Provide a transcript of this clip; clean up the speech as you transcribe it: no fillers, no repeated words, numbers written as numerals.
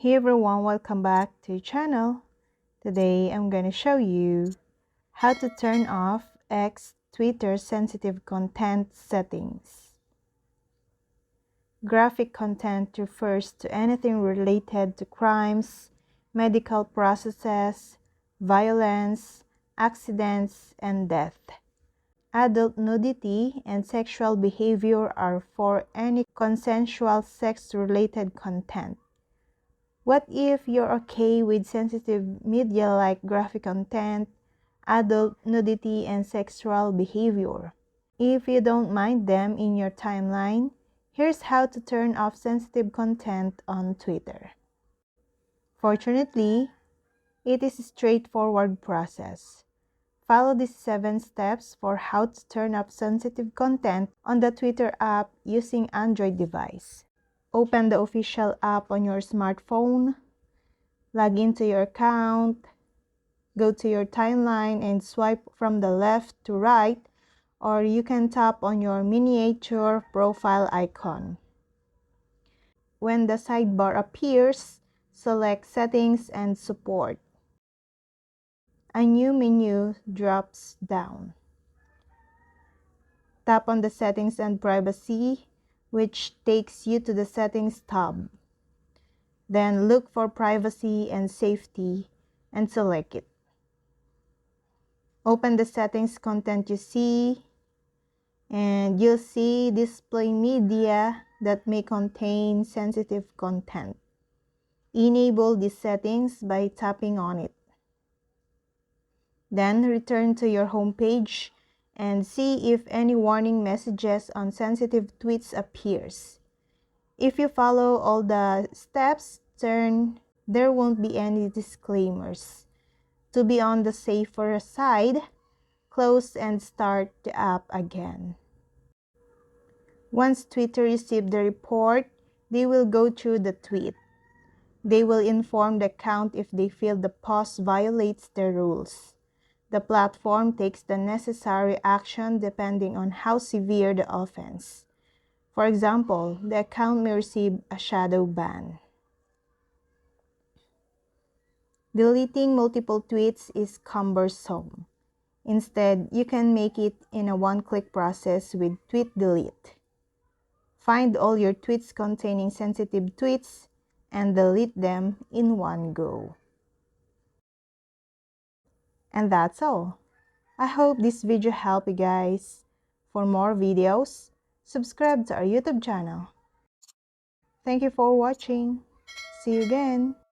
Hey everyone, welcome back to the channel. Today I'm going to show you how to turn off X Twitter sensitive content settings. Graphic content refers to anything related to crimes, medical processes, violence, accidents, and death. Adult nudity and sexual behavior are for any consensual sex-related content. What if you're okay with sensitive media like graphic content, adult nudity, and sexual behavior? If you don't mind them in your timeline, here's how to turn off sensitive content on Twitter. Fortunately, it is a straightforward process. Follow these 7 steps for how to turn off sensitive content on the Twitter app using Android device. Open the official app on your smartphone. Log into your account, go to your timeline and swipe from the left to right, or you can tap on your miniature profile icon. When the sidebar appears, select Settings and Support. A new menu drops down. Tap on the Settings and Privacy, which takes you to the Settings tab. Then look for Privacy and Safety and select it. Open the settings content you see, and you'll see display media that may contain sensitive content. Enable these settings by tapping on it. Then return to your home page and see if any warning messages on sensitive tweets appears. If you follow all the steps, there won't be any disclaimers. To be on the safer side, close and start the app again. Once Twitter receives the report, they will go through the tweet. They will inform the account if they feel the post violates their rules. The platform takes the necessary action depending on how severe the offense. For example, the account may receive a shadow ban. Deleting multiple tweets is cumbersome. Instead, you can make it in a one-click process with Tweet Delete. Find all your tweets containing sensitive tweets and delete them in one go. And that's all. I hope this video helped you guys. For more videos, subscribe to our YouTube channel. Thank you for watching. See you again.